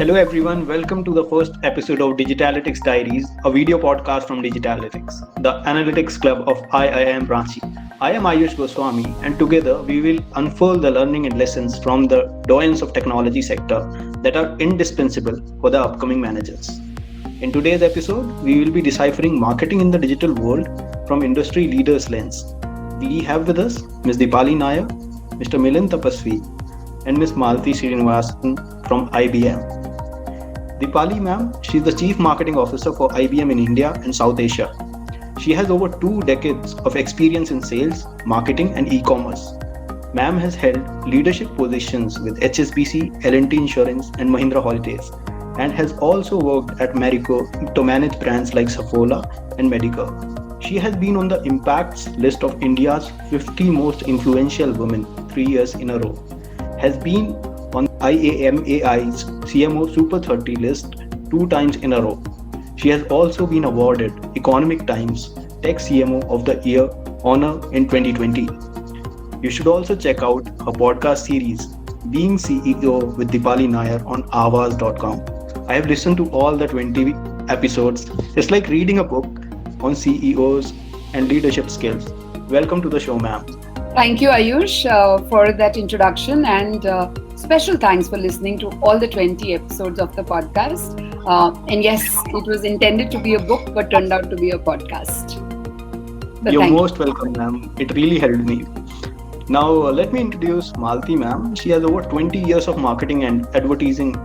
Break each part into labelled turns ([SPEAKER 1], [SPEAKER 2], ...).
[SPEAKER 1] Hello everyone, welcome to the first episode of Digitalytics Diaries, a video podcast from Digitalytics, the analytics club of IIM Ranchi. I am Ayush Goswami and together we will unfold the learning and lessons from the doyens of technology sector that are indispensable for the upcoming managers. In today's episode, we will be deciphering marketing in the digital world from industry leaders' lens. We have with us Ms. Deepali Naair, Mr. Milind Tapaswi, and Ms. Malathi Srinivasan from IBM. Deepali ma'am, she is the Chief Marketing Officer for IBM in India and South Asia. She has over 2 decades of experience in sales, marketing and e-commerce. Ma'am has held leadership positions with HSBC, L&T Insurance and Mahindra Holidays and has also worked at Marico to manage brands like Saffola and Medicare. She has been on the Impact's list of India's 50 most influential women 3 years in a row, has been on IAMAI's CMO Super 30 list 2 times in a row. She has also been awarded Economic Times Tech CMO of the Year honor in 2020. You should also check out her podcast series, Being CEO with Deepali Naair on Aavaz.com. I have listened to all the 20 episodes. It's like reading a book on CEOs and leadership skills. Welcome to the show, ma'am.
[SPEAKER 2] Thank you, Ayush, for that introduction, and special thanks for listening to all the 20 episodes of the podcast. And yes, it was intended to be a book, but turned out to be a podcast. But
[SPEAKER 1] You're most welcome, ma'am. It really helped me. Now, let me introduce Malathi, ma'am. She has over 20 years of marketing and advertising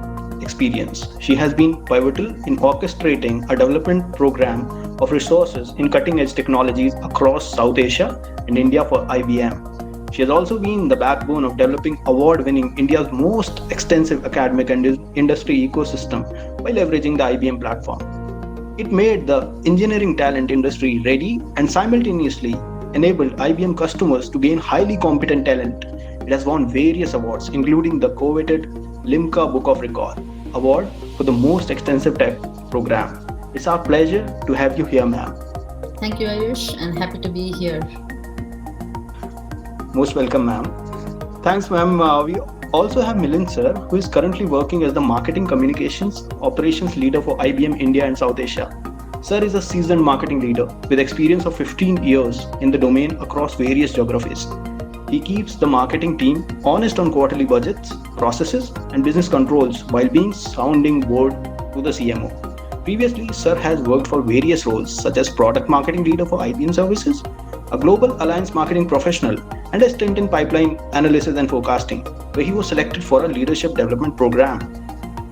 [SPEAKER 1] experience. She has been pivotal in orchestrating a development program of resources in cutting-edge technologies across South Asia and India for IBM. She has also been the backbone of developing award-winning India's most extensive academic and industry ecosystem by leveraging the IBM platform. It made the engineering talent industry ready and simultaneously enabled IBM customers to gain highly competent talent. It has won various awards, including the coveted Limca Book of Record Award for the most extensive tech program. It's our pleasure to have you here, ma'am.
[SPEAKER 3] Thank you, Ayush, and happy to be here.
[SPEAKER 1] Most welcome, ma'am. Thanks, ma'am. We also have Milind sir, who is currently working as the Marketing Communications Operations Leader for IBM India and South Asia. Sir is a seasoned marketing leader with experience of 15 years in the domain across various geographies. He keeps the marketing team honest on quarterly budgets, processes, and business controls while being sounding board to the CMO. Previously, Sir has worked for various roles such as Product Marketing Leader for IBM Services, a Global Alliance Marketing Professional, and a stint in Pipeline Analysis and Forecasting, where he was selected for a leadership development program.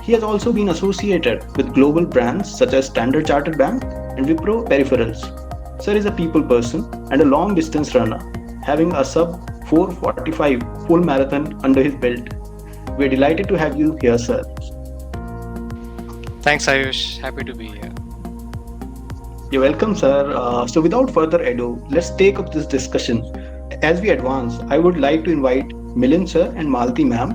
[SPEAKER 1] He has also been associated with global brands such as Standard Chartered Bank and Wipro Peripherals. Sir is a people person and a long distance runner, having a sub 4:45 full marathon under his belt. We're delighted to have you here, sir.
[SPEAKER 4] Thanks, Ayush. Happy to be here.
[SPEAKER 1] You're welcome, sir. So without further ado, let's take up this discussion. As we advance, I would like to invite Milind sir and Malathi ma'am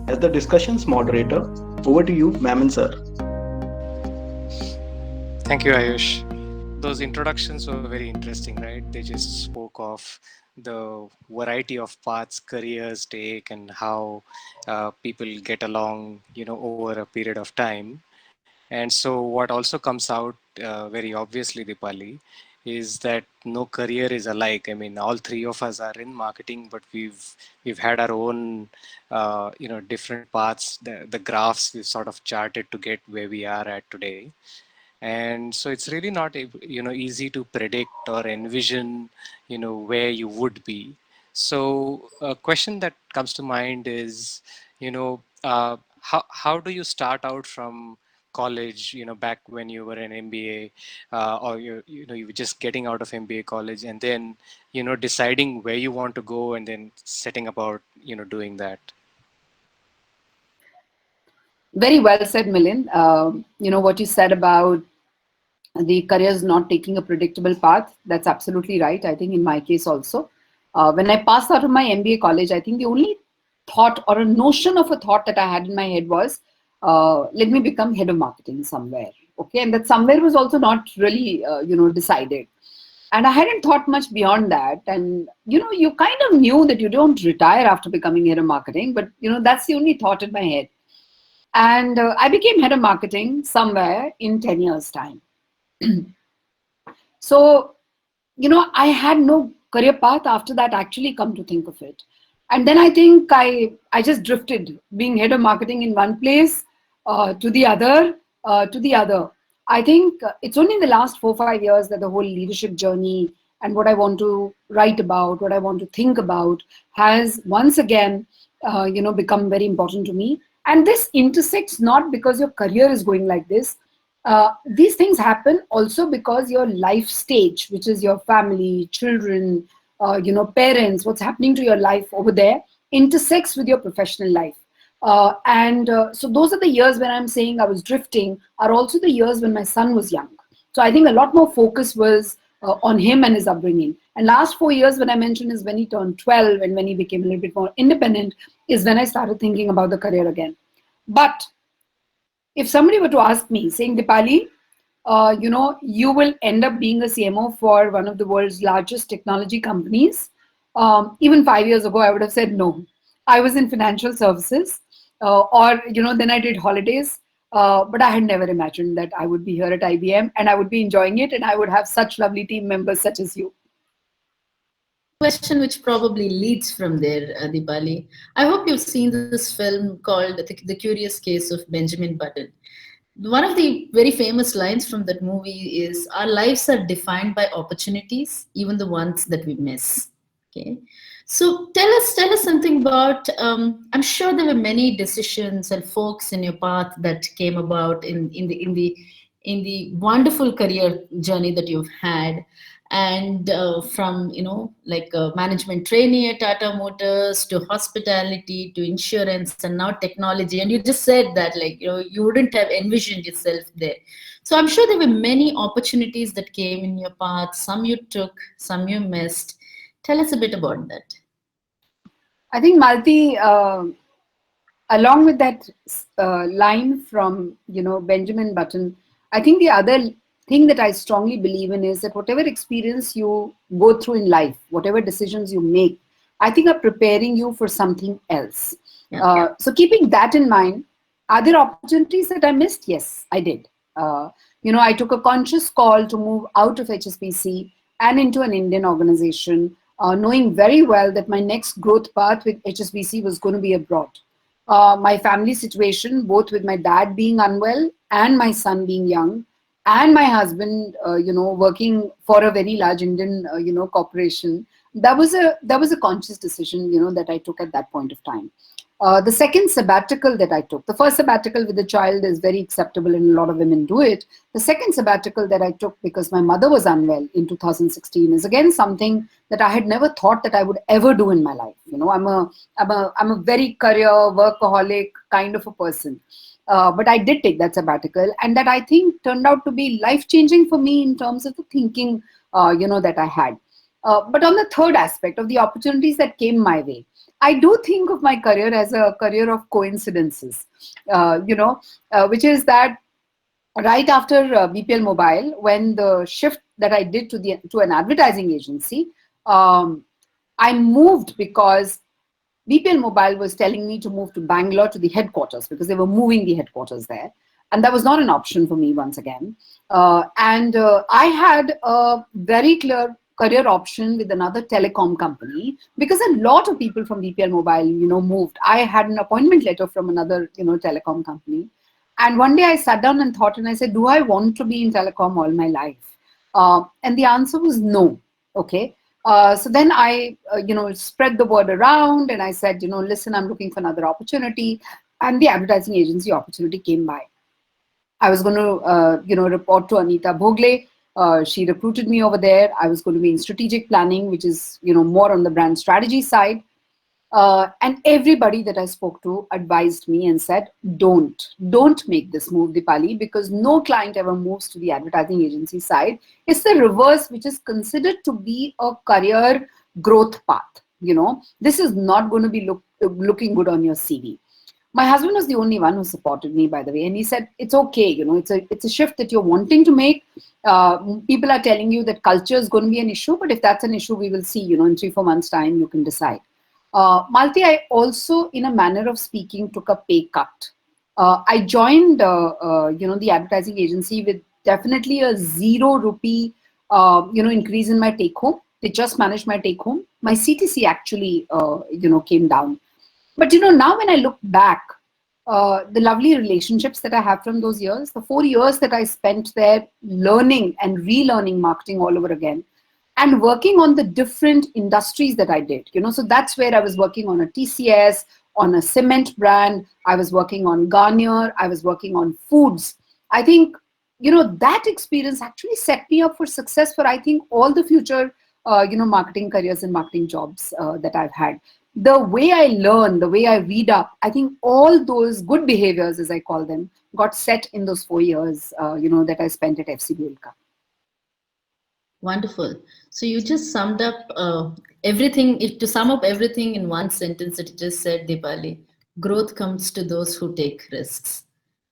[SPEAKER 1] as the discussion's moderator. Over to you, ma'am and sir.
[SPEAKER 4] Thank you, Ayush. Those introductions were very interesting, right? They just spoke of the variety of paths careers take and how people get along, over a period of time. And so what also comes out very obviously, Deepali, is that no career is alike. I mean, all three of us are in marketing, but we've had our own, different paths, the graphs we've sort of charted to get where we are at today. And so it's really not, easy to predict or envision, where you would be. So a question that comes to mind is, how do you start out from college, back when you were an MBA, or you were just getting out of MBA college, and then, deciding where you want to go and then setting about, doing that?
[SPEAKER 2] very well said, Milind. What you said about the career is not taking a predictable path. That's absolutely right. I think in my case also, when I passed out of my MBA college, I think the only thought or a notion of a thought that I had in my head was, let me become head of marketing somewhere. Okay, and that somewhere was also not really, decided. And I hadn't thought much beyond that. And, you kind of knew that you don't retire after becoming head of marketing, but, that's the only thought in my head. And I became head of marketing somewhere in 10 years' time. So, I had no career path after that, actually, come to think of it. And then I think I just drifted, being head of marketing in one place to the other, to the other. I think it's only in the last 4 or 5 years that the whole leadership journey and what I want to write about, what I want to think about, has once again, become very important to me. And this intersects not because your career is going like this. These things happen also because your life stage, which is your family, children, parents, what's happening to your life over there, intersects with your professional life. And so those are the years when I'm saying I was drifting, are also the years when my son was young. So I think a lot more focus was on him and his upbringing. And last 4 years, when I mentioned, is when he turned 12 and when he became a little bit more independent, is when I started thinking about the career again. But if somebody were to ask me, saying, Deepali, you will end up being a CMO for one of the world's largest technology companies. Even 5 years ago, I would have said no. I was in financial services, then I did holidays. But I had never imagined that I would be here at IBM and I would be enjoying it and I would have such lovely team members such as you.
[SPEAKER 3] Question which probably leads from there, Deepali. I hope you've seen this film called The Curious Case of Benjamin Button. One of the very famous lines from that movie is, our lives are defined by opportunities, even the ones that we miss. Okay. So tell us something about, I'm sure there were many decisions and forks in your path that came about in the wonderful career journey that you've had. And from management trainee at Tata Motors to hospitality to insurance and now technology, and you just said that you wouldn't have envisioned yourself there. So I'm sure there were many opportunities that came in your path. Some you took, some you missed. Tell us a bit about that.
[SPEAKER 2] I think, Malathi, along with that line from Benjamin Button, I think the other thing that I strongly believe in is that whatever experience you go through in life, whatever decisions you make, I think are preparing you for something else. Yeah. So keeping that in mind, are there opportunities that I missed? Yes, I did. I took a conscious call to move out of HSBC and into an Indian organization, knowing very well that my next growth path with HSBC was going to be abroad. My family situation, both with my dad being unwell and my son being young, and my husband, working for a very large Indian, corporation, that was a conscious decision, that I took at that point of time. The second sabbatical that I took, the first sabbatical with a child is very acceptable and a lot of women do it. The second sabbatical that I took because my mother was unwell in 2016 is again something that I had never thought that I would ever do in my life. I'm a very career workaholic kind of a person. But I did take that sabbatical, and that I think turned out to be life-changing for me in terms of the thinking, that I had. But on the third aspect of the opportunities that came my way, I do think of my career as a career of coincidences, which is that right after BPL Mobile, when the shift that I did to an advertising agency, I moved because BPL Mobile was telling me to move to Bangalore to the headquarters because they were moving the headquarters there. And that was not an option for me once again. I had a very clear career option with another telecom company because a lot of people from BPL Mobile, moved. I had an appointment letter from another, telecom company. And one day I sat down and thought, and I said, do I want to be in telecom all my life? And the answer was no. Okay. So then I, spread the word around and I said, listen, I'm looking for another opportunity. And the advertising agency opportunity came by. I was going to, report to Anita Bhogle. She recruited me over there. I was going to be in strategic planning, which is, more on the brand strategy side. And everybody that I spoke to advised me and said, don't make this move, Deepali, because no client ever moves to the advertising agency side. It's the reverse, which is considered to be a career growth path. This is not going to be looking good on your CV. My husband was the only one who supported me, by the way. And he said, it's okay. It's a shift that you're wanting to make. People are telling you that culture is going to be an issue. But if that's an issue, we will see, in 3-4 months time, you can decide. Malathi, I also, in a manner of speaking, took a pay cut I joined, the advertising agency with definitely a 0 rupee, increase in my take home. They just managed my take home. My CTC actually, came down. But now when I look back, the lovely relationships that I have from those years, the 4 years that I spent there learning and relearning marketing all over again, and working on the different industries that I did, so that's where I was working on a TCS, on a cement brand, I was working on Garnier, I was working on foods. I think, that experience actually set me up for success for, I think, all the future, marketing careers and marketing jobs that I've had. The way I learn, the way I read up, I think all those good behaviors, as I call them, got set in those 4 years, that I spent at FCB Ulka.
[SPEAKER 3] Wonderful. So you just summed up everything. If to sum up everything in one sentence that you just said, Deepali, growth comes to those who take risks,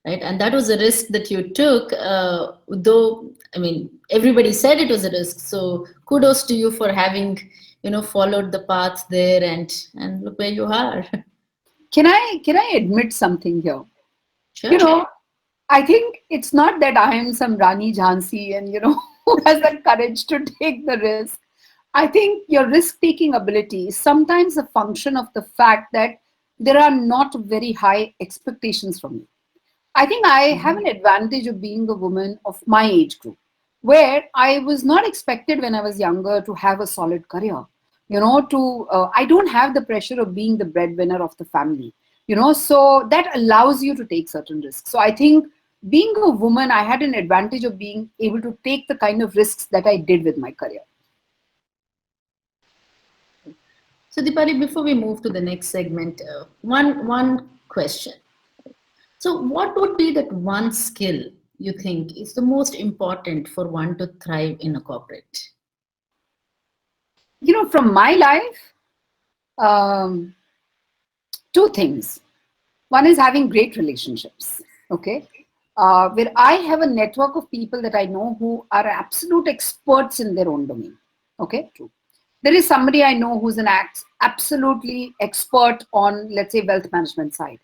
[SPEAKER 3] right? And that was a risk that you took. Though I mean, everybody said it was a risk. So kudos to you for having, followed the path there, and look where you are.
[SPEAKER 2] Can I admit something here?
[SPEAKER 3] Sure.
[SPEAKER 2] I think it's not that I am some Rani Jhansi and, who has the courage to take the risk. I think your risk-taking ability is sometimes a function of the fact that there are not very high expectations from you. I think I have an advantage of being a woman of my age group, where I was not expected when I was younger to have a solid career. I don't have the pressure of being the breadwinner of the family. So that allows you to take certain risks. So I think being a woman, I had an advantage of being able to take the kind of risks that I did with my career.
[SPEAKER 3] So Deepali, before we move to the next segment, one question. So what would be that one skill you think is the most important for one to thrive in a corporate?
[SPEAKER 2] From my life, two things. One is having great relationships, okay? Where I have a network of people that I know who are absolute experts in their own domain, okay? True. There is somebody I know who's an absolutely expert on, let's say, wealth management side.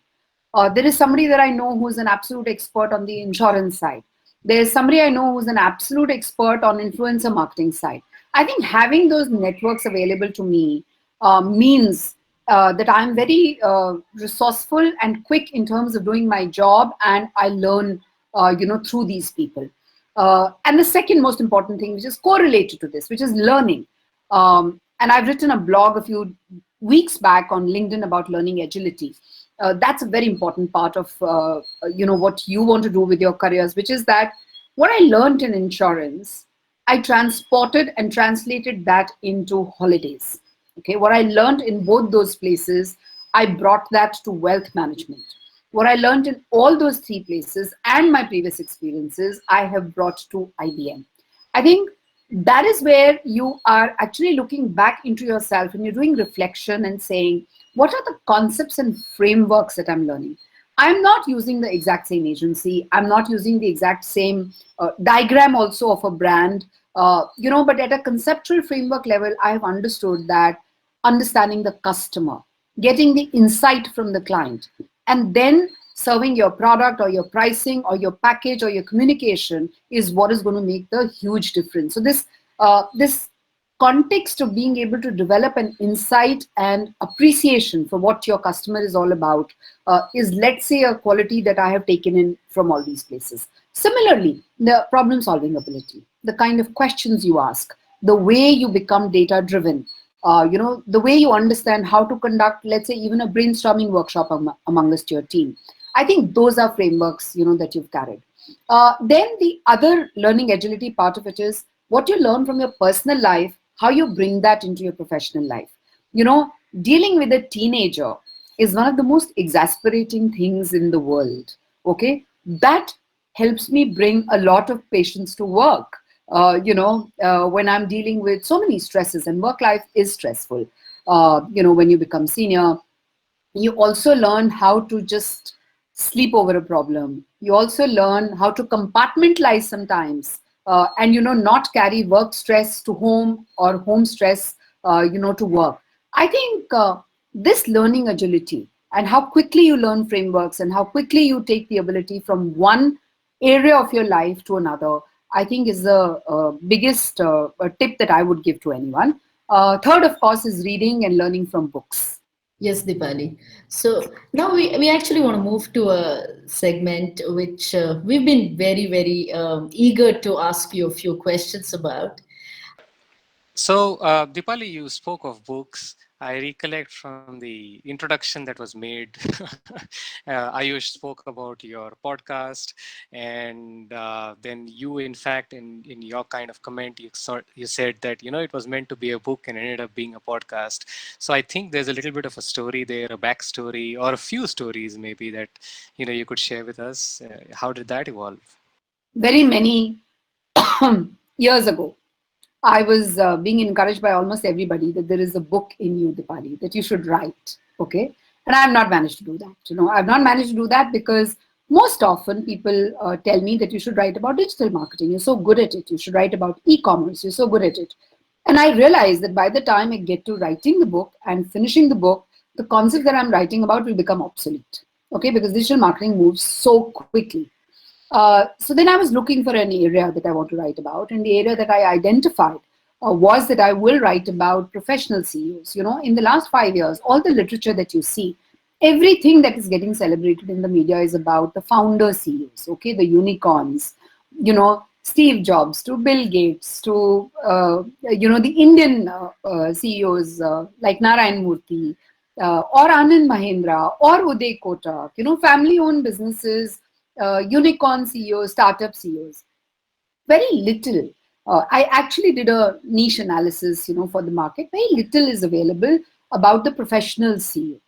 [SPEAKER 2] There is somebody that I know who's an absolute expert on the insurance side. There's somebody I know who's an absolute expert on influencer marketing side. I think having those networks available to me means that I'm very resourceful and quick in terms of doing my job, and I learn, through these people. And the second most important thing, which is correlated to this, which is learning. And I've written a blog a few weeks back on LinkedIn about learning agility. That's a very important part of what you want to do with your careers, which is that what I learned in insurance, I transported and translated that into holidays. Okay, what I learned in both those places, I brought that to wealth management. What I learned in all those three places and my previous experiences, I have brought to IBM. I think that is where you are actually looking back into yourself and you're doing reflection and saying, what are the concepts and frameworks that I'm learning? I'm not using the exact same agency. I'm not using the exact same diagram also of a brand, but at a conceptual framework level, I've understood that understanding the customer, getting the insight from the client, and then serving your product or your pricing or your package or your communication is what is going to make the huge difference. So this context of being able to develop an insight and appreciation for what your customer is all about is, let's say, a quality that I have taken in from all these places. Similarly, the problem solving ability, the kind of questions you ask, the way you become data driven, the way you understand how to conduct, let's say, even a brainstorming workshop amongst your team. I think those are frameworks, that you've carried. Then the other learning agility part of it is what you learn from your personal life, how you bring that into your professional life. Dealing with a teenager is one of the most exasperating things in the world. Okay, that helps me bring a lot of patience to work. When I'm dealing with so many stresses, and work life is stressful. When you become senior, you also learn how to just sleep over a problem. You also learn how to compartmentalize sometimes, and not carry work stress to home or home stress to work. I think this learning agility and how quickly you learn frameworks and how quickly you take the ability from one area of your life to another, I think is the biggest tip that I would give to anyone. Third, of course, is reading and learning from books.
[SPEAKER 3] Yes, Deepali. So now we actually want to move to a segment which we've been very, very eager to ask you a few questions about.
[SPEAKER 4] So, Dipali, you spoke of books. I recollect from the introduction that was made. Ayush spoke about your podcast, and then you, in fact, in your kind of comment, you said that it was meant to be a book and ended up being a podcast. So I think there's a little bit of a story there, a backstory, or a few stories maybe that you could share with us. How did that evolve?
[SPEAKER 2] Very many years ago, I was being encouraged by almost everybody that there is a book in you, Deepali, that you should write. Okay. And I have not managed to do that. I've not managed to do that because most often people tell me that you should write about digital marketing. You're so good at it. You should write about e-commerce. You're so good at it. And I realized that by the time I get to writing the book and finishing the book, the concept that I'm writing about will become obsolete. Okay. Because digital marketing moves so quickly. So then I was looking for an area that I want to write about, and the area that I identified was that I will write about professional CEOs. In the last 5 years, all the literature that you see, everything that is getting celebrated in the media is about the founder CEOs, okay, the unicorns, Steve Jobs to Bill Gates to, the Indian CEOs like Narayan Murthy or Anand Mahindra or Uday Kotak, family-owned businesses, unicorn CEOs, startup CEOs. Very little. I actually did a niche analysis, for the market. Very little is available about the professional CEO.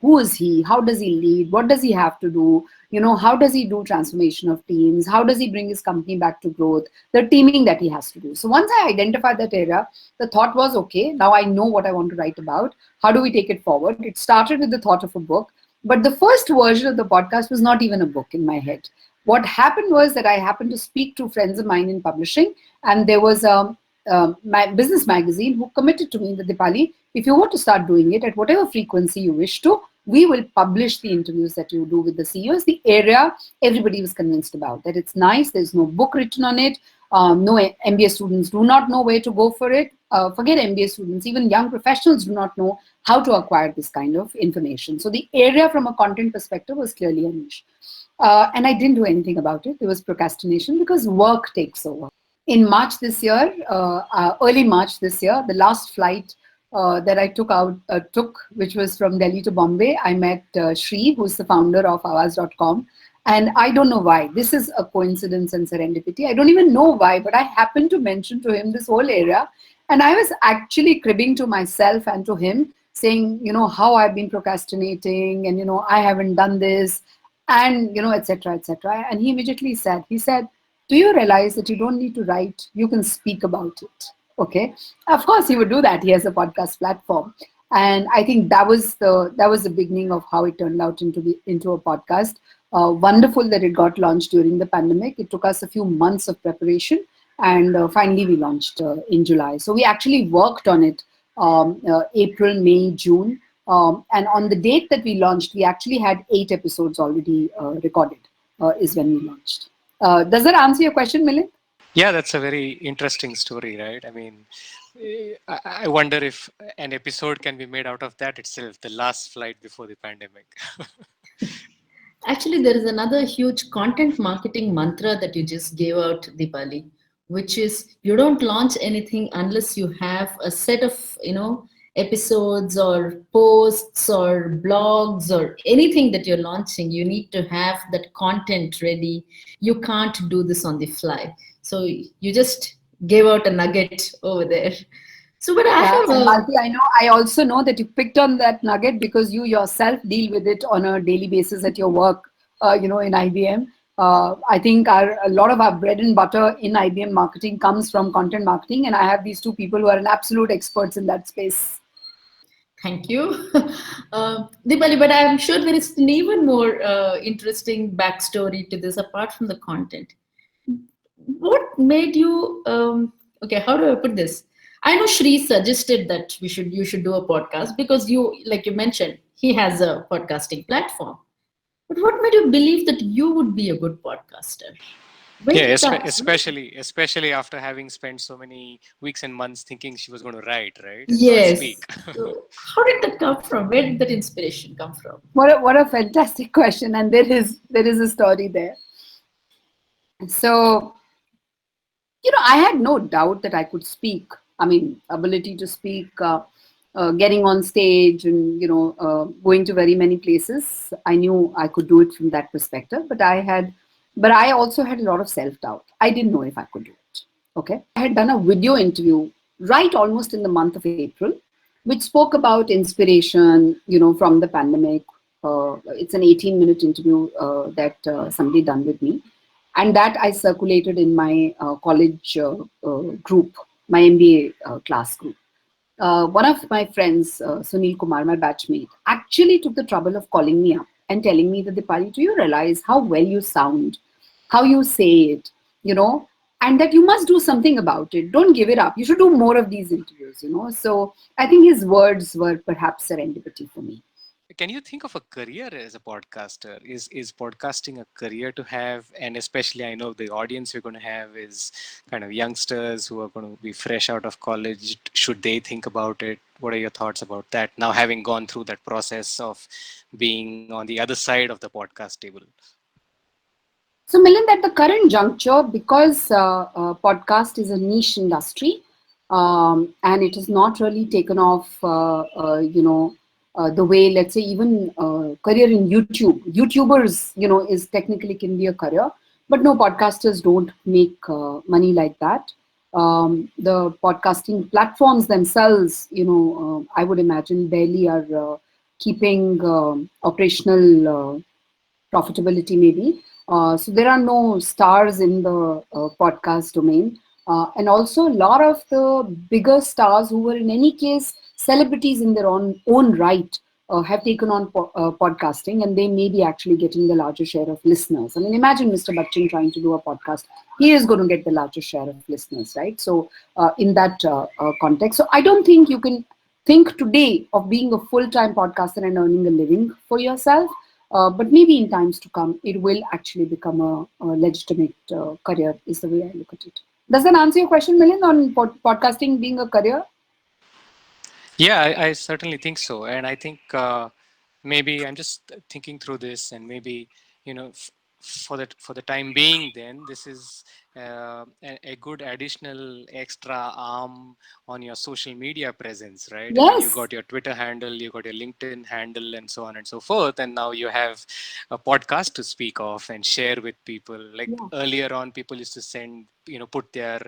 [SPEAKER 2] Who is he? How does he lead? What does he have to do? How does he do transformation of teams? How does he bring his company back to growth? The teaming that he has to do. So once I identified that area, the thought was, okay, now I know what I want to write about. How do we take it forward? It started with the thought of a book. But the first version of the podcast was not even a book in my head. What happened was that I happened to speak to friends of mine in publishing, and there was my business magazine who committed to me that, Deepali, if you want to start doing it at whatever frequency you wish to, we will publish the interviews that you do with the CEOs. The area everybody was convinced about, that it's nice, there's no book written on it, no MBA students do not know where to go for it. Forget MBA students, even young professionals do not know how to acquire this kind of information. So the area from a content perspective was clearly a niche. And I didn't do anything about it. There was procrastination because work takes over. In March this year, early March this year, the last flight that I took, which was from Delhi to Bombay, I met Shri, who's the founder of Avaz.com. And I don't know why. This is a coincidence and serendipity. I don't even know why, but I happened to mention to him this whole area. And I was actually cribbing to myself and to him, saying, how I've been procrastinating and, I haven't done this and, et cetera, et cetera. And he immediately said, do you realize that you don't need to write? You can speak about it. Okay. Of course, he would do that. He has a podcast platform. And I think that was the beginning of how it turned out into a podcast. Wonderful that it got launched during the pandemic. It took us a few months of preparation, and finally we launched in July. So we actually worked on it April, May, June. And on the date that we launched, we actually had 8 episodes already recorded, is when we launched. Does that answer your question, Milind?
[SPEAKER 4] Yeah, that's a very interesting story, right? I mean, I wonder if an episode can be made out of that itself, the last flight before the pandemic.
[SPEAKER 3] Actually, there is another huge content marketing mantra that you just gave out, Deepali, which is you don't launch anything unless you have a set of, episodes or posts or blogs or anything that you're launching. You need to have that content ready. You can't do this on the fly. So you just gave out a nugget over there. So, but I have
[SPEAKER 2] Malathi, I also know that you picked on that nugget because you yourself deal with it on a daily basis at your work, in IBM. I think a lot of our bread and butter in IBM marketing comes from content marketing, and I have these 2 people who are absolute experts in that space.
[SPEAKER 3] Thank you. Deepali, but I'm sure there is an even more interesting backstory to this apart from the content. What made you, okay, how do I put this? I know Shri suggested that you should do a podcast because you, like you mentioned, he has a podcasting platform. But what made you believe that you would be a good podcaster? Where
[SPEAKER 4] Yeah,
[SPEAKER 3] did that?
[SPEAKER 4] especially after having spent so many weeks and months thinking she was going to write, right, and not
[SPEAKER 3] Yes.
[SPEAKER 4] speak.
[SPEAKER 3] So how did that come from? Where did that inspiration come from?
[SPEAKER 2] What a fantastic question, and there is a story there. So, I had no doubt that I could speak. I mean, ability to speak, getting on stage, and going to very many places. I knew I could do it from that perspective, but I also had a lot of self doubt. I didn't know if I could do it. Okay, I had done a video interview right almost in the month of April, which spoke about inspiration, from the pandemic. It's an 18-minute interview that somebody done with me, and that I circulated in my college group, my MBA class group. One of my friends, Sunil Kumar, my batchmate, actually took the trouble of calling me up and telling me that, Deepali, do you realize how well you sound, how you say it, and that you must do something about it. Don't give it up. You should do more of these interviews. So I think his words were perhaps serendipity for me.
[SPEAKER 4] Can you think of a career as a podcaster? Is podcasting a career to have? And especially, I know the audience you're going to have is kind of youngsters who are going to be fresh out of college. Should they think about it? What are your thoughts about that now, having gone through that process of being on the other side of the podcast table?
[SPEAKER 2] So, Milind, at the current juncture, because podcast is a niche industry, and it has not really taken off, the way, let's say, even career in YouTube. YouTubers, is technically can be a career, but no, podcasters don't make money like that. The podcasting platforms themselves, I would imagine barely are keeping operational profitability maybe. So there are no stars in the podcast domain. And also a lot of the bigger stars who were in any case celebrities in their own right have taken on podcasting, and they may be actually getting the larger share of listeners. I mean, imagine Mr. Bachchan trying to do a podcast. He is going to get the larger share of listeners, right? So in that context, so I don't think you can think today of being a full-time podcaster and earning a living for yourself. But maybe in times to come, it will actually become a legitimate career, is the way I look at it. Does that answer your question, Milind, on podcasting being a career?
[SPEAKER 4] Yeah, I certainly think so. And I think maybe I'm just thinking through this, and maybe, you know, for the time being, then this is a good additional extra arm on your social media presence, right? I mean, you
[SPEAKER 2] Yes.
[SPEAKER 4] got your Twitter handle, you got your LinkedIn handle, and so on and so forth. And now you have a podcast to speak of and share with people. Like
[SPEAKER 2] Yeah.
[SPEAKER 4] earlier on, people used to put their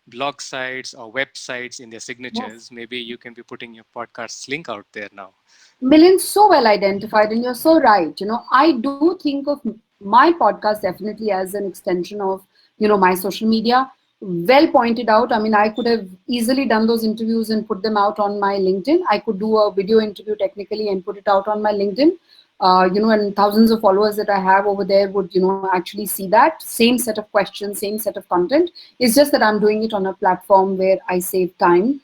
[SPEAKER 4] blog sites or websites in their
[SPEAKER 2] Yes.
[SPEAKER 4] signatures. Maybe you can be putting your podcast link out there now.
[SPEAKER 2] Milind, so well identified, and you're so right. I do think of my podcast definitely as an extension of, my social media. Well pointed out. I mean, I could have easily done those interviews and put them out on my LinkedIn. I could do a video interview technically and put it out on my LinkedIn. And thousands of followers that I have over there would, actually see that same set of questions, same set of content. It's just that I'm doing it on a platform where I save time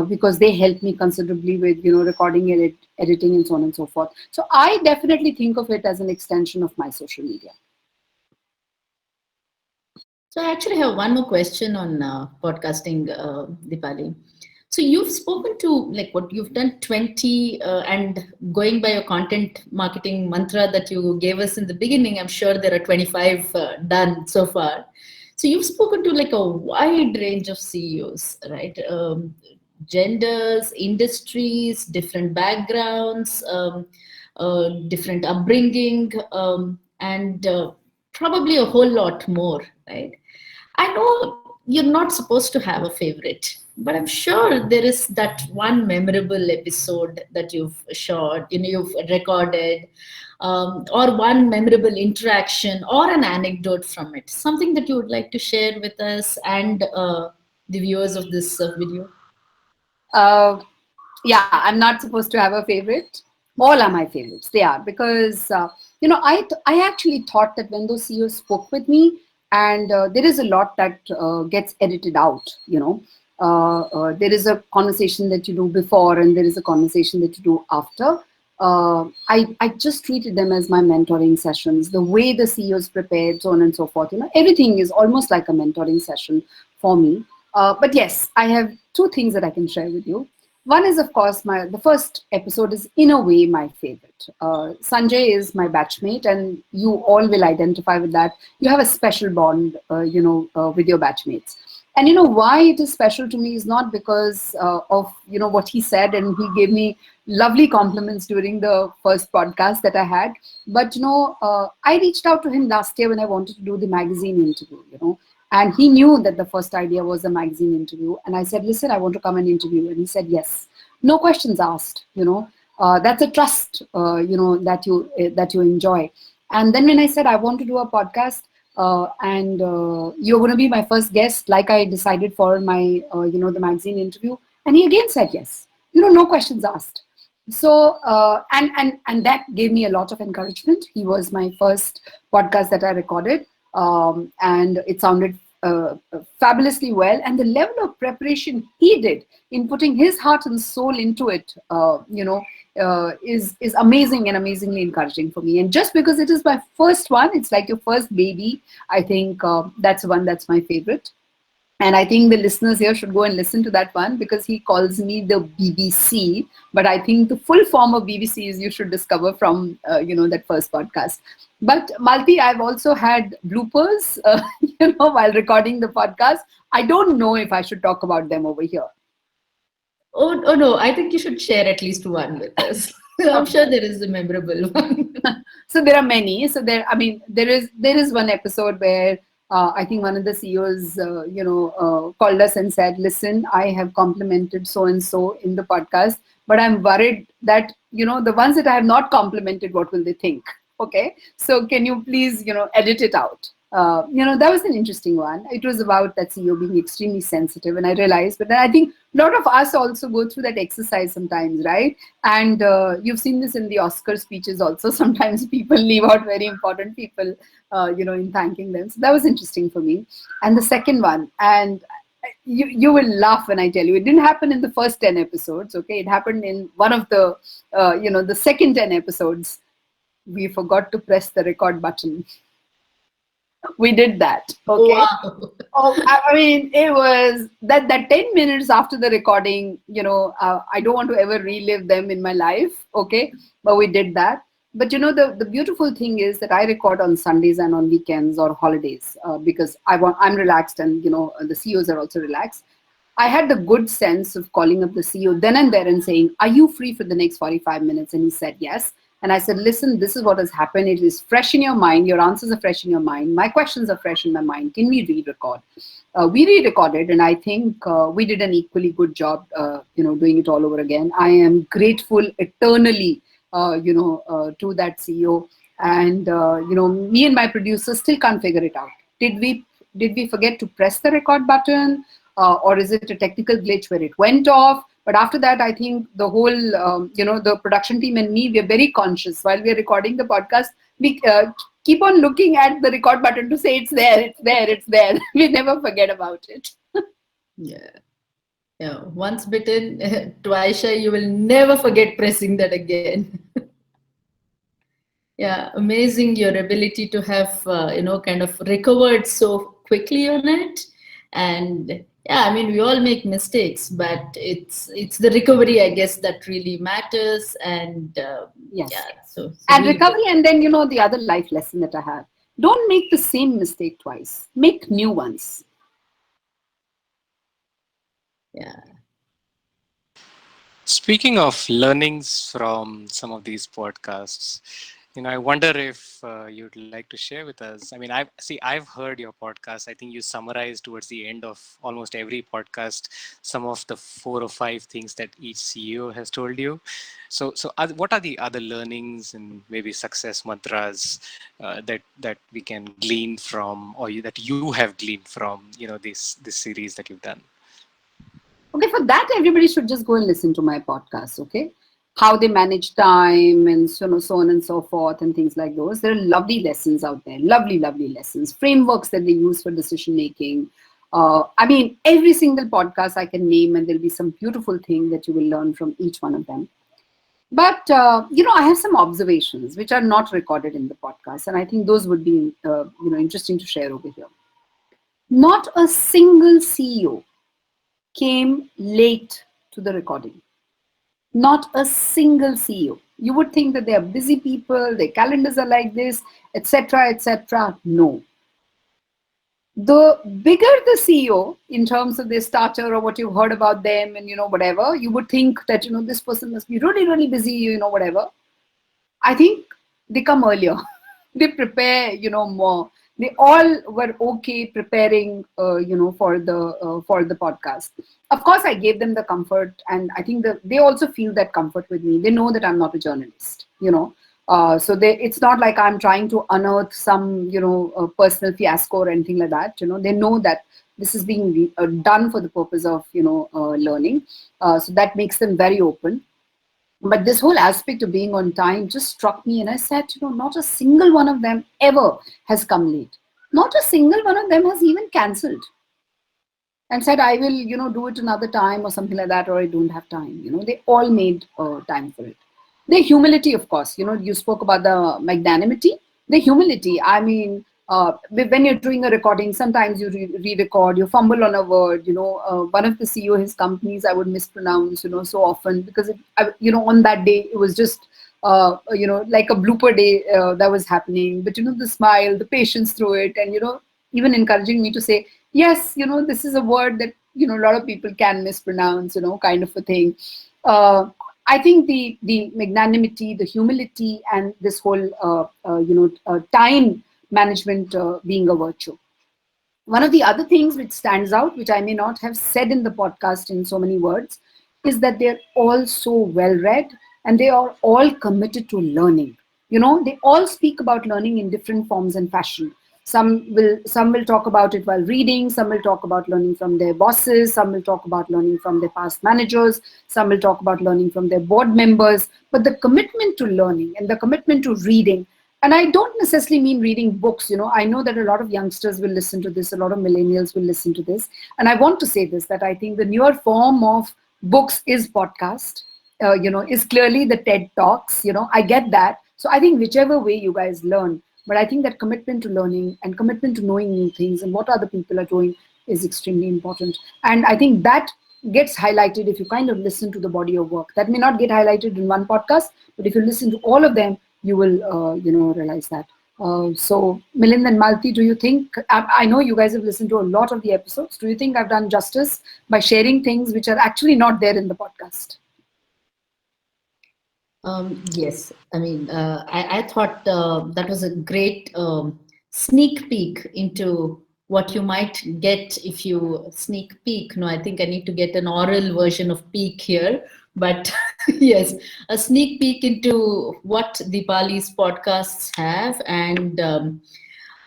[SPEAKER 2] because they help me considerably with, recording, editing, and so on and so forth. So I definitely think of it as an extension of my social media.
[SPEAKER 3] So I actually have one more question on podcasting, Deepali. So you've spoken to like what you've done 20 and going by your content marketing mantra that you gave us in the beginning, I'm sure there are 25 done so far. So you've spoken to like a wide range of CEOs, right? Genders, industries, different backgrounds, different upbringing, and probably a whole lot more, right? I know you're not supposed to have a favorite, but I'm sure there is that one memorable episode that you've shot, you've recorded, or one memorable interaction or an anecdote from it. Something that you would like to share with us and the viewers of this video.
[SPEAKER 2] Uh, yeah, I'm not supposed to have a favorite. All are my favorites. They are because I actually thought that when those CEOs spoke with me, and there is a lot that gets edited out. There is a conversation that you do before, and there is a conversation that you do after. I just treated them as my mentoring sessions. The way the CEOs prepared, so on and so forth, everything is almost like a mentoring session for me. But yes, I have two things that I can share with you. One is, of course, the first episode is in a way my favorite. Sanjay is my batchmate, and you all will identify with that. You have a special bond, with your batchmates. And why it is special to me is not because of what he said, and he gave me lovely compliments during the first podcast that I had. But I reached out to him last year when I wanted to do the magazine interview. And he knew that the first idea was a magazine interview. And I said, listen, I want to come and interview. And he said, yes. No questions asked, that's a trust, that you enjoy. And then when I said, I want to do a podcast, and you're going to be my first guest, like I decided for my, the magazine interview. And he again said, yes, no questions asked. So, and that gave me a lot of encouragement. He was my first podcast that I recorded. And it sounded fabulously well, and the level of preparation he did in putting his heart and soul into it, is amazing and amazingly encouraging for me. And just because it is my first one, it's like your first baby. I think that's one that's my favorite. And I think the listeners here should go and listen to that one, because he calls me the BBC. But I think the full form of BBC is you should discover from, that first podcast. But Malti, I've also had bloopers, while recording the podcast. I don't know if I should talk about them over here.
[SPEAKER 3] Oh no, I think you should share at least one with us. I'm sure there is a memorable one.
[SPEAKER 2] So there are many. So there is one episode where I think one of the CEOs, called us and said, listen, I have complimented so-and-so in the podcast, but I'm worried that, the ones that I have not complimented, what will they think? Okay. So can you please, edit it out? That was an interesting one. It was about that CEO being extremely sensitive. And I realized, but then I think a lot of us also go through that exercise sometimes, right? And you've seen this in the Oscar speeches also. Sometimes people leave out very important people, in thanking them. So that was interesting for me. And the second one, and you will laugh when I tell you, it didn't happen in the first 10 episodes. Okay. It happened in one of the, the second 10 episodes. We forgot to press the record button. We did that. Okay.
[SPEAKER 3] Wow.
[SPEAKER 2] Oh, I mean, it was that 10 minutes after the recording, I don't want to ever relive them in my life. Okay. But we did that. But the beautiful thing is that I record on Sundays and on weekends or holidays, because I'm relaxed, and the CEOs are also relaxed. I had the good sense of calling up the CEO then and there and saying, are you free for the next 45 minutes? And he said, yes. And I said, listen, this is what has happened. It is fresh in your mind. Your answers are fresh in your mind. My questions are fresh in my mind. Can we re-record? We re-recorded, and I think we did an equally good job, doing it all over again. I am grateful eternally, to that CEO. And, me and my producer still can't figure it out. Did we forget to press the record button? Or is it a technical glitch where it went off? But after that, I think the whole, the production team and me, we are very conscious while we are recording the podcast. We keep on looking at the record button to say it's there, it's there, it's there. We never forget about it.
[SPEAKER 3] Yeah. Yeah. Once bitten, twice shy, you will never forget pressing that again. Yeah. Amazing your ability to have, kind of recovered so quickly on it. And yeah, I mean, we all make mistakes, but it's the recovery, I guess, that really matters. And
[SPEAKER 2] yes.
[SPEAKER 3] Yeah, so
[SPEAKER 2] and recovery, and then the other life lesson that I have: don't make the same mistake twice. Make new ones.
[SPEAKER 3] Yeah.
[SPEAKER 4] Speaking of learnings from some of these podcasts, I wonder if you'd like to share with us. I mean, I've heard your podcast. I think you summarize towards the end of almost every podcast some of the 4 or 5 things that each CEO has told you. So what are the other learnings and maybe success mantras that we can glean from, or that you have gleaned from, this series that you've done?
[SPEAKER 2] Okay, for that, everybody should just go and listen to my podcast, okay? How they manage time and so on and so forth and things like those. There are lovely lessons out there, lovely, lovely lessons, frameworks that they use for decision making. I mean, every single podcast I can name, and there'll be some beautiful thing that you will learn from each one of them. But I have some observations which are not recorded in the podcast, and I think those would be interesting to share over here. Not a single CEO came late to the recording. Not a single CEO. You would think that they are busy people, their calendars are like this, etc., etc. No. The bigger the CEO in terms of their stature or what you've heard about them and whatever, you would think that this person must be really, really busy, whatever. I think they come earlier. They prepare, more. They all were okay preparing, for the podcast. Of course, I gave them the comfort, and I think that they also feel that comfort with me. They know that I'm not a journalist, so it's not like I'm trying to unearth some, personal fiasco or anything like that. They know that this is being done for the purpose of, learning. So that makes them very open. But this whole aspect of being on time just struck me, and I said, not a single one of them ever has come late. Not a single one of them has even cancelled and said, I will, do it another time or something like that, or I don't have time. They all made time for it. The humility, of course, you spoke about the magnanimity, the humility. I mean, when you're doing a recording, sometimes you re-record, you fumble on a word, one of the CEO, his companies, I would mispronounce, so often because, on that day, it was just, like a blooper day that was happening. But, the smile, the patience through it, and, even encouraging me to say, yes, this is a word that, a lot of people can mispronounce, kind of a thing. I think the magnanimity, the humility, and this whole, time management being a virtue. One of the other things which stands out, which I may not have said in the podcast in so many words, is that they're all so well read and they are all committed to learning. They all speak about learning in different forms and fashion. Some will talk about it while reading, some will talk about learning from their bosses, some will talk about learning from their past managers, some will talk about learning from their board members. But the commitment to learning and the commitment to reading, and I don't necessarily mean reading books, I know that a lot of youngsters will listen to this, a lot of millennials will listen to this. And I want to say this, that I think the newer form of books is podcast, is clearly the TED Talks, I get that. So I think whichever way you guys learn, but I think that commitment to learning and commitment to knowing new things and what other people are doing is extremely important. And I think that gets highlighted if you kind of listen to the body of work. That may not get highlighted in one podcast, but if you listen to all of them, you will, realize that. So, Milind and Malathi, do you think, I know you guys have listened to a lot of the episodes, do you think I've done justice by sharing things which are actually not there in the podcast?
[SPEAKER 3] Yes, I mean, I thought that was a great sneak peek into what you might get if you sneak peek. No, I think I need to get an oral version of peek here. But yes, a sneak peek into what Deepali's podcasts have. And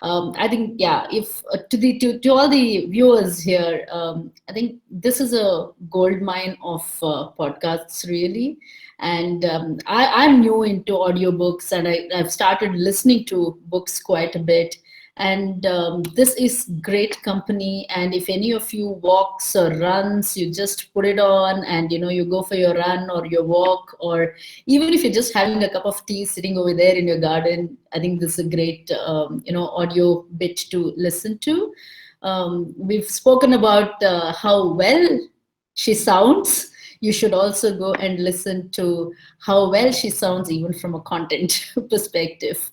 [SPEAKER 3] I think, yeah, if to all the viewers here, I think this is a gold mine of podcasts, really. And I'm new into audiobooks, and I've started listening to books quite a bit. And this is great company. And if any of you walks or runs, you just put it on and, you go for your run or your walk, or even if you're just having a cup of tea sitting over there in your garden, I think this is a great, audio bit to listen to. We've spoken about how well she sounds. You should also go and listen to how well she sounds, even from a content perspective.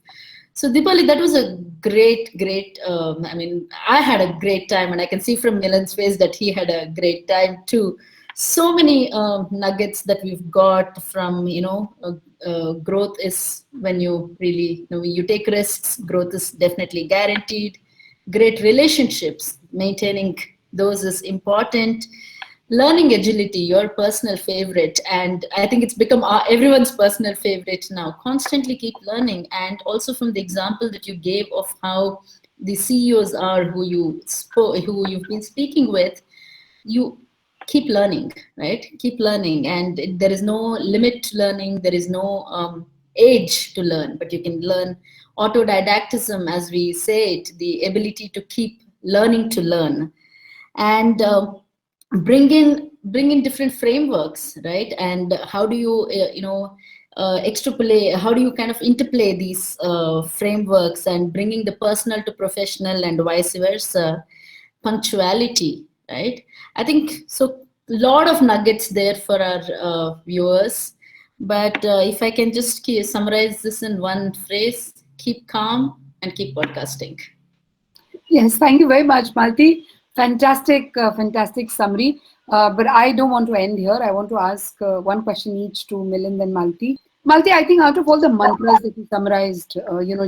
[SPEAKER 3] So Deepali, that was a great. I had a great time, and I can see from Milind's face that he had a great time too. So many nuggets that we've got from, growth is when you really, you take risks, growth is definitely guaranteed. Great relationships, maintaining those is important. Learning agility, your personal favorite, and I think it's become everyone's personal favorite now. Constantly keep learning, and also from the example that you gave of how the CEOs are who you've been speaking with, you keep learning, right? Keep learning, and there is no limit to learning. There is no age to learn, but you can learn. Autodidactism, as we say it, the ability to keep learning to learn, and bring in different frameworks, right? And how do you extrapolate, how do you kind of interplay these frameworks and bringing the personal to professional and vice versa? Punctuality, right? I think so. Lot of nuggets there for our viewers. But if I can just summarize this in one phrase: keep calm and keep podcasting.
[SPEAKER 2] Yes, thank you very much, Malathi. Fantastic summary. But I don't want to end here. I want to ask one question each to Milind and Malathi. Malathi, I think out of all the mantras that you summarized,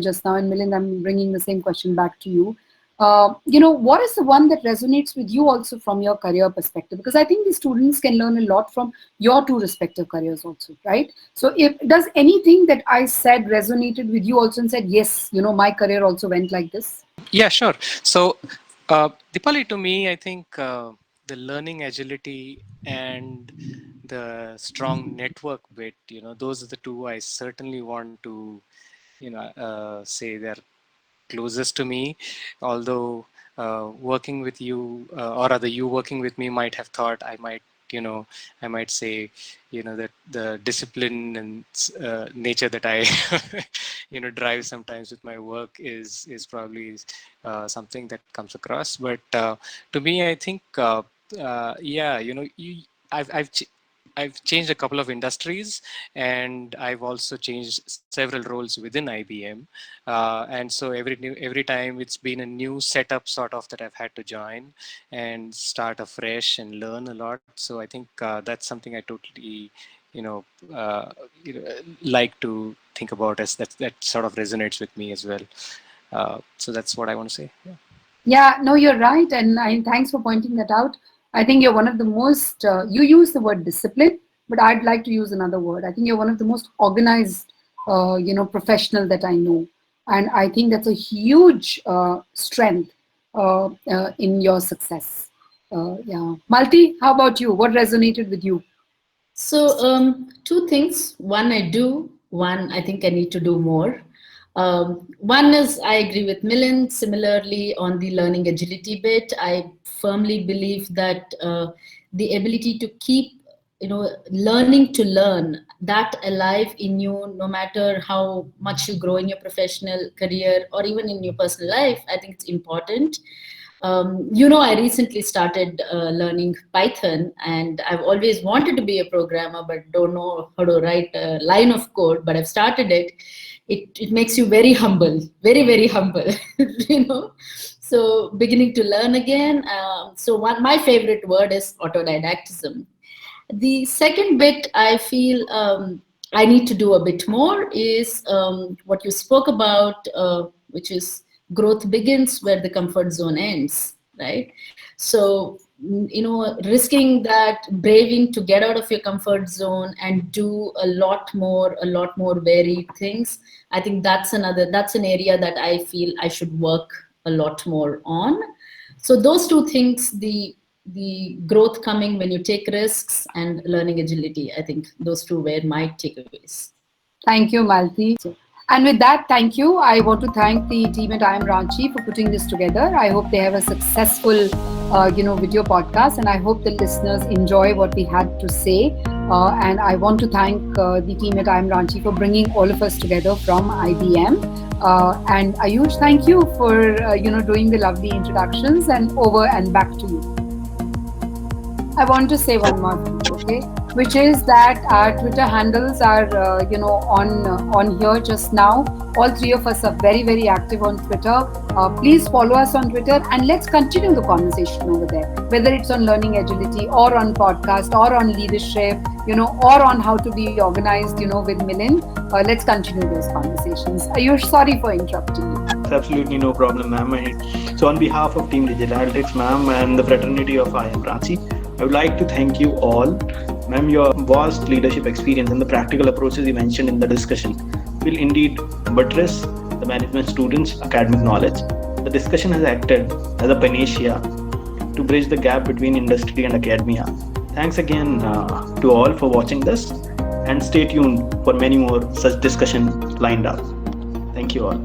[SPEAKER 2] just now, and Milind, I'm bringing the same question back to you. What is the one that resonates with you also from your career perspective? Because I think the students can learn a lot from your two respective careers also, right? So if does anything that I said resonated with you also and said, yes, my career also went like this?
[SPEAKER 4] Yeah, sure. So, Deepali, to me, I think the learning agility and the strong network bit, those are the two I certainly want to, say they're closest to me. Although working with you, or rather you working with me, might have thought I might say, that the discipline and nature that I, drive sometimes with my work is probably something that comes across. But to me, I think, yeah, I've changed a couple of industries, and I've also changed several roles within IBM. And so every time it's been a new setup sort of that I've had to join and start afresh and learn a lot. So I think that's something I totally, like to think about, as that sort of resonates with me as well. So that's what I want to say. Yeah.
[SPEAKER 2] Yeah, no, you're right. And thanks for pointing that out. I think you're one of the most, you use the word discipline, but I'd like to use another word. I think you're one of the most organized, professional that I know. And I think that's a huge strength in your success. Yeah. Malathi, how about you? What resonated with you?
[SPEAKER 3] So two things. One I do, one I think I need to do more. One is I agree with Milind. Similarly, on the learning agility bit, I firmly believe that the ability to keep, learning to learn, that alive in you, no matter how much you grow in your professional career or even in your personal life, I think it's important. I recently started learning Python, and I've always wanted to be a programmer, but don't know how to write a line of code. But I've started it. It makes you very humble, very, very humble, So beginning to learn again. My favorite word is autodidactism. The second bit I feel I need to do a bit more is what you spoke about, which is growth begins where the comfort zone ends, right? So, risking that, braving to get out of your comfort zone and do a lot more varied things. I think that's an area that I feel I should work a lot more on. So those two things, the growth coming when you take risks and learning agility, I think those two were my takeaways.
[SPEAKER 2] Thank you, Malathi. And with that, thank you. I want to thank the team at IIM Ranchi for putting this together. I hope they have a successful, video podcast, and I hope the listeners enjoy what we had to say. And I want to thank the team at IIM Ranchi for bringing all of us together from IBM. And Ayush, thank you for doing the lovely introductions, and over and back to you. I want to say one more thing, okay? Which is that our Twitter handles are, on here just now. All three of us are very, very active on Twitter. Please follow us on Twitter, and let's continue the conversation over there. Whether it's on learning agility, or on podcast, or on leadership, or on how to be organized, with Milind. Let's continue those conversations. Ayush, sorry for interrupting you.
[SPEAKER 1] Absolutely no problem, ma'am. So on behalf of Team Digitalytics, ma'am, and the fraternity of IIM Ranchi, I would like to thank you all. Ma'am, your vast leadership experience and the practical approaches you mentioned in the discussion will indeed buttress the management students' academic knowledge. The discussion has acted as a panacea to bridge the gap between industry and academia. Thanks again to all for watching this, and stay tuned for many more such discussions lined up. Thank you all.